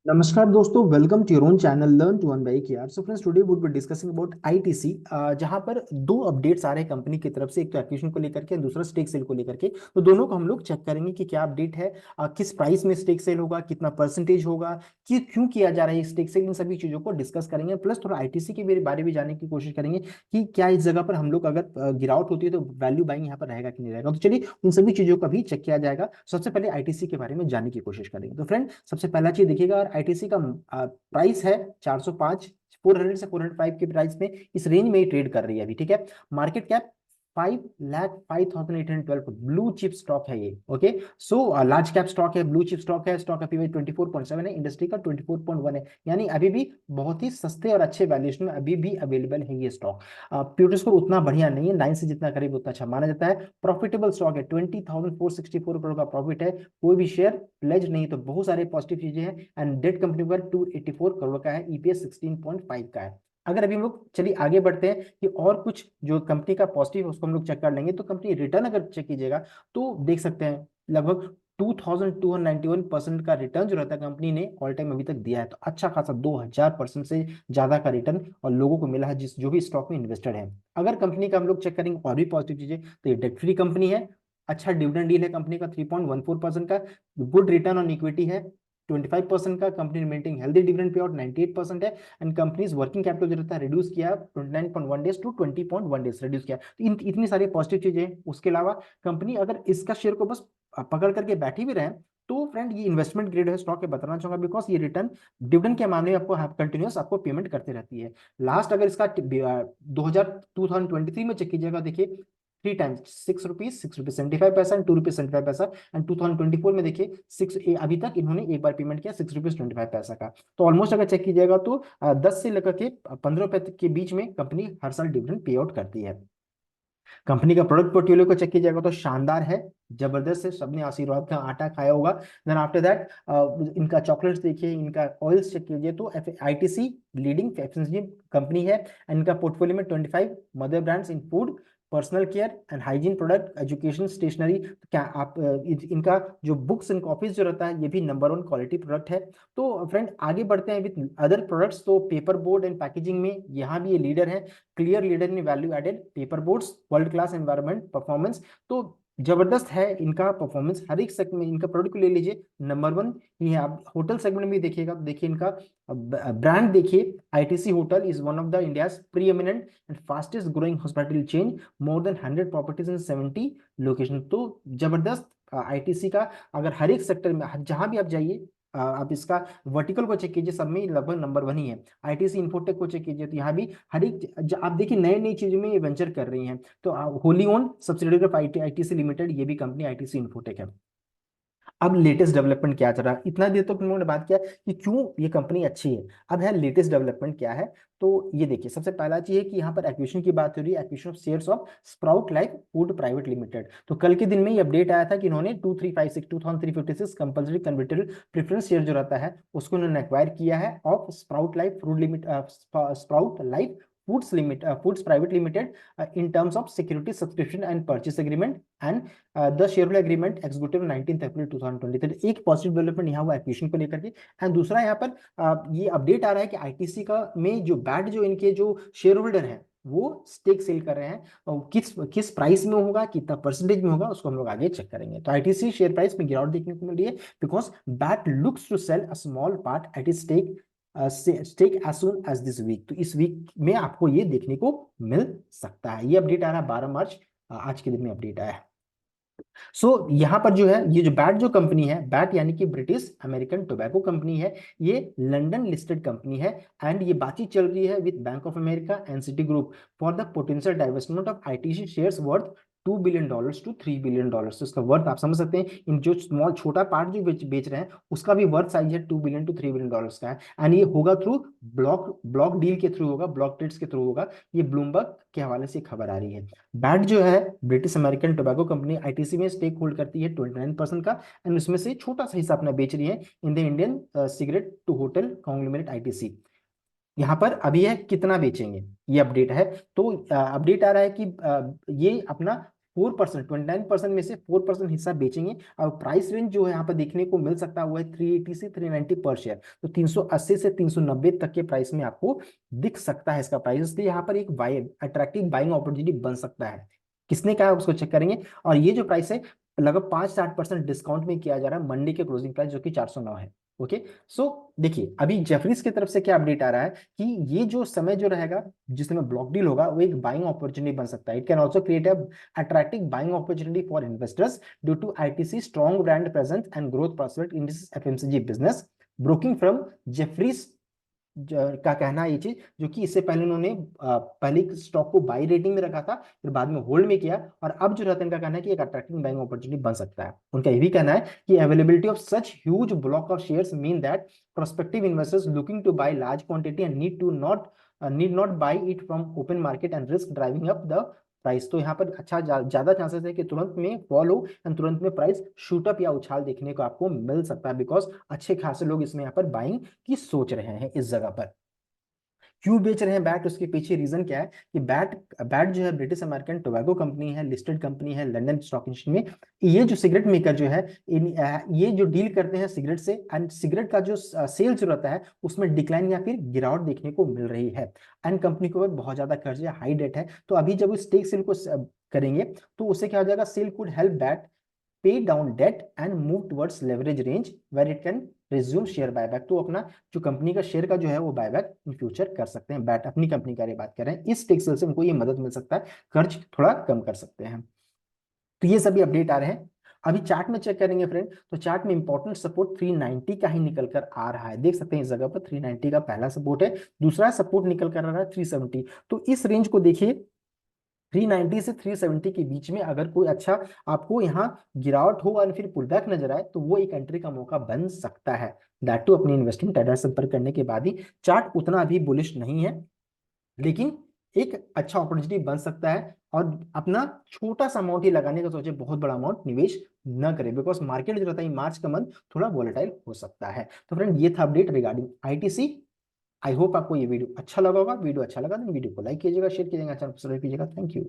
नमस्कार दोस्तों, welcome to your own channel learn to earn by KR. So friends, today would be discussing about ITC, जहां पर दो updates आ रहे हैं कंपनी की तरफ से। एक तो एक्विजिशन को लेकर के, दूसरा स्टेक सेल को लेकर के। तो दोनों को हम लोग चेक करेंगे कि क्या अपडेट है, किस प्राइस में स्टेक सेल होगा, कितना परसेंटेज होगा, कि क्यों किया जा रहा है स्टेक सेल। इन सभी चीजों को डिस्कस करेंगे, प्लस थोड़ा आईटीसी के बारे में जानने की कोशिश करेंगे कि क्या इस जगह पर हम लोग अगर गिरावट होती है तो वैल्यू बाइंग यहाँ पर रहेगा कि नहीं रहेगा। तो चलिए इन सभी चीजों का भी चेक किया जाएगा। सबसे पहले आईटीसी के बारे में जानने की कोशिश करेंगे। तो फ्रेंड, सबसे पहला चीज देखिएगा, और आईटीसी का प्राइस है 405, 400 से 405 के प्राइस में, इस रेंज में ही ट्रेड कर रही है अभी। ठीक है, market cap 5,05,812। Blue chip stock है ये। Okay, so large cap stock है, ब्लू चिप स्टॉक है। स्टॉक अभी 24.7 है, इंडस्ट्री का 24.1 है, यानी अभी भी बहुत ही सस्ते और अच्छे वैल्यूएशन में अभी भी अवेलेबल है ये स्टॉक। प्यूटर स्कोर उतना बढ़िया नहीं है, 9 से जितना करीब उतना अच्छा माना जाता है। प्रॉफिटेबल स्टॉक है, 20,464 करोड़ का प्रॉफिट है। कोई भी शेयर प्लेज नहीं, तो बहुत सारे पॉजिटिव चीजें हैं। एंड डेट कंपनी पर 284 करोड़ का है, ईपीएस 16.5 का है। अगर अभी हम लोग चलिए आगे बढ़ते हैं कि और कुछ जो कंपनी का पॉजिटिव है उसको हम लोग चेक कर लेंगे। तो कंपनी रिटर्न अगर चेक कीजिएगा तो देख सकते हैं लगभग 2291% का रिटर्न जो रहता है कंपनी ने ऑल टाइम अभी तक दिया है। तो अच्छा खासा 2000% से ज्यादा का रिटर्न और लोगों को मिला है जिस जो भी स्टॉक में इन्वेस्टेड है। अगर कंपनी का हम लोग चेक करेंगे और भी पॉजिटिव चीजें, तो ये डेट फ्री कंपनी है। अच्छा डिविडेंड डील है कंपनी का 3.14% का। गुड रिटर्न ऑन इक्विटी है 25% का। Company maintain healthy dividend pay out 98% है। एंड कंपनीज वर्किंग कैपिटल जो रहता है रिड्यूस किया 29.1 डेज टू 20.1 डेज रिड्यूस किया। तो इतनी सारी पॉजिटिव चीजें हैं। उसके अलावा कंपनी अगर इसका शेयर को बस पकड़ करके बैठी भी रहे, तो फ्रेंड ये इन्वेस्टमेंट ग्रेड है स्टॉक है, बताना चाहूंगा, बिकॉज ये रिटर्न डिविडेंड के मामले में आपको कंटिन्यूस आपको पेमेंट करते रहती है। लास्ट अगर इसका 2023 में चेक कीजिएगा, देखिए 3 टाइम्स, ₹6, ₹6.75 एंड ₹2.75। एंड 2024 में देखिए अभी तक इन्होंने एक बार पेमेंट किया ₹6.25 का। तो ऑलमोस्ट अगर चेक कीजिएगा तो 10 से लेकर के 15 रुपए तक के बीच में कंपनी हर साल डिविडेंड पे आउट करती है। कंपनी का प्रोडक्ट पोर्टफोलियो को चेक कीजिएगा तो शानदार है, जबरदस्त है। सबने आशीर्वाद का आटा खाया होगा। देन आफ्टर दैट इनका चॉकलेट्स देखिए, इनका ऑयल्स चेक कीजिए तो आईटीसी लीडिंग एफएमसीजी कंपनी है। एंड इनका पोर्टफोलियो में 25 mother brands in food, personal care and hygiene product, education, stationery. क्या आप इनका जो बुक्स एंड कॉपीज जो रहता है ये भी नंबर 1 क्वालिटी प्रोडक्ट है। तो फ्रेंड आगे बढ़ते हैं विद अदर प्रोडक्ट्स। तो पेपर बोर्ड एंड पैकेजिंग में यहाँ भी ये लीडर है, clear leader in value added paper boards, world class environment performance. तो जबरदस्त है इनका परफॉर्मेंस हर एक सेगमेंट में। इनका प्रोडक्ट को ले लीजिए, नंबर 1 ही है। आप होटल सेगमेंट में देखिएगा तो देखिए इनका ब्रांड देखिए, ITC hotel is one of the India's pre eminent and fastest growing hospital change, more than 100 properties in 70 location. तो जबरदस्त आईटीसी का अगर हर एक सेक्टर में जहां भी आप जाइए, आप इसका वर्टिकल को चेक कीजिए, सब में लगभग नंबर 1 ही है। आईटीसी इन्फोटेक को चेक कीजिए तो यहाँ भी हर एक आप देखिए नई नई चीजों में ये वेंचर कर रही हैं। तो Holi own subsidiary of ITC limited ये भी कंपनी आईटीसी इन्फोटेक है। अब लेटेस्ट डेवलपमेंट क्या चल रहा है, इतना देर तो तुम लोगों ने बात किया कि क्यों ये कंपनी अच्छी है। अब है लेटेस्ट डेवलपमेंट क्या है। तो ये देखिए, सबसे पहला चीज है कि यहाँ पर एक्विजिशन की बात हो रही है, acquisition of shares of sprout life food private limited. तो कल के दिन में ये अपडेट आया था कि इन्होंने 2356 कंपल्सरी कन्वर्टेबल प्रेफरेंस शेयर जो रहता है उसको इन्होंने एक्वायर किया है of sprout life food limit, sprout life foods private limited, in terms of security subscription and purchase agreement and the shareholder agreement executed 19th April 2023। एक पॉजिटिव डेवलपमेंट यहाँ हुआ एक्विजिशन को लेकर के। एंड दूसरा यहाँ पर ये अपडेट आ रहा है कि आईटीसी का में जो बैट जो इनके जो शेयर होल्डर हैं वो स्टेक सेल कर रहे हैं, और किस किस प्राइस में होगा, कितना परसेंटेज में होगा, उसको हम लोग आगे चेक करेंगे। तो आईटीसी शेयर प्राइस में गिरावट देखने को मिल रही है because BAT looks to sell a small part at its stake as soon as this week. तो इस वीक में आपको ये देखने को मिल सकता है। ये अपडेट आ रहा है 12 मार्च, आज के दिन में अपडेट आया है। सो यहाँ पर जो है ये जो बैट जो कंपनी है, बैट यानी कि ब्रिटिश अमेरिकन टोबैको कंपनी है, ये लंदन लिस्टेड कंपनी है। एंड ये बातचीत चल रही है with Bank of America and Citigroup for the potential divestment of ITC shares worth $2 billion to $3 billion. तो इसका वर्थ आप समझ सकते हैं, इन जो स्मॉल छोटा पार्ट जो बेच रहे हैं उसका भी वर्थ साइज है 2 बिलियन टू $3 बिलियन का है। एंड ये होगा थ्रू ब्लॉक ब्लॉक डील के थ्रू होगा, ब्लॉक ट्रेड्स के थ्रू होगा। ये ब्लूमबर्ग के हवाले से खबर आ रही है। बैट जो है British American tobacco company ITC में स्टेक होल्ड करती है 29% का। एंड उसमें से छोटा सा हिस्सा अपना बेच रही है in the Indian cigarette to hotel conglomerate ITC. यहाँ पर अभी है कितना बेचेंगे ये अपडेट है। तो अपडेट आ रहा है कि ये अपना 4%, 29% में से 4% हिस्सा बेचेंगे। और प्राइस रेंज जो है यहाँ पर देखने को मिल सकता है वो है 380 से 390 पर शेयर। तो 380 से 390 तक के प्राइस में आपको दिख सकता है इसका प्राइस, इसलिए यहाँ पर एक बाय अट्रैक्टिव बाइंग अपॉर्चुनिटी बन सकता है। किसने कहा उसको चेक करेंगे। और ये जो प्राइस है लगभग 5 से 8% डिस्काउंट में किया जा रहा है मंडे के क्लोजिंग प्राइस जो कि 409 है। ओके, सो देखिए अभी जेफरीज की तरफ से क्या अपडेट आ रहा है कि ये जो समय जो रहेगा जिस समय ब्लॉक डील होगा वो एक बाइंग अपॉर्चुनिटी बन सकता है। It can also create a attractive buying opportunity for investors due to ITC strong brand presence and growth prospect in this FMCG business. Broking from Jefferies का कहना है ये चीज, जो कि इससे पहले उन्होंने पहले स्टॉक को बाई रेटिंग में रखा था, फिर बाद में होल्ड में किया, और अब जो रतन का कहना है कि एक अट्रैक्टिव बाइंग अपॉर्चुनिटी बन सकता है। उनका ये भी कहना है कि availability of such huge block of shares mean that prospective investors looking to buy large quantity and need not buy it from open market and risk driving up the price. तो यहाँ पर अच्छा ज्यादा चांसेस है कि तुरंत में fall हो एंड तुरंत में प्राइस शूट अप या उछाल देखने को आपको मिल सकता है, बिकॉज अच्छे खासे लोग इसमें यहाँ पर बाइंग की सोच रहे हैं इस जगह पर। क्यों बेच रहे हैं बैट, उसके पीछे रीजन क्या है कि बैट बैट जो है ब्रिटिश अमेरिकन टोबैको कंपनी है, लिस्टेड कंपनी है लंदन स्टॉक एक्सचेंज में। ये जो सिगरेट मेकर जो है ये जो डील करते हैं सिगरेट से, एंड सिगरेट का जो सेल्स जो रहता है उसमें डिक्लाइन या फिर गिरावट देखने को मिल रही है। एंड कंपनी के ऊपर बहुत ज्यादा कर्ज है, हाई डेट है। तो अभी जब वो स्टेक सेल को करेंगे तो उससे क्या हो जाएगा, sale could help BAT pay down debt and move towards leverage range where it can resume share buyback. तो अपना जो कंपनी का शेयर का जो है वो बायबैक इन फ्यूचर कर सकते हैं। बैट अपनी कंपनी की बात कर रहे हैं, इस टेक्सल से उनको ये मदद मिल सकता है, कर्ज थोड़ा कम कर सकते हैं। तो ये सभी अपडेट आ रहे हैं। अभी चार्ट में चेक करेंगे फ्रेंड, तो चार्ट में इंपॉर्टेंट सपोर्ट 390 का ही निकल कर आ रहा है। देख सकते हैं इस जगह पर 390 का पहला सपोर्ट है, दूसरा सपोर्ट निकल कर आ रहा है 370। तो इस रेंज को देखिए, 390 से 370 के बीच में अगर कोई अच्छा आपको यहाँ गिरावट हो और फिर पुल बैक नजर आए तो वो एक एंट्री का मौका बन सकता है। दैट टू अपनी इन्वेस्टमेंट एडवाइस संपर्क करने के बाद ही। चार्ट उतना अभी बुलिश नहीं है, लेकिन एक अच्छा अपॉर्चुनिटी बन सकता है। और अपना छोटा सा अमाउंट ही लगाने का सोचे, बहुत बड़ा अमाउंट निवेश न करे, बिकॉज मार्केट जो रहता है मार्च का मंथ थोड़ा वोलेटाइल हो सकता है। तो फ्रेंड ये था update regarding ITC. I hope आपको ये वीडियो अच्छा लगा होगा। वीडियो अच्छा लगा तो वीडियो को लाइक कीजिएगा, शेयर कीजिएगा, चैनल को सब्सक्राइब कीजिएगा। Thank you.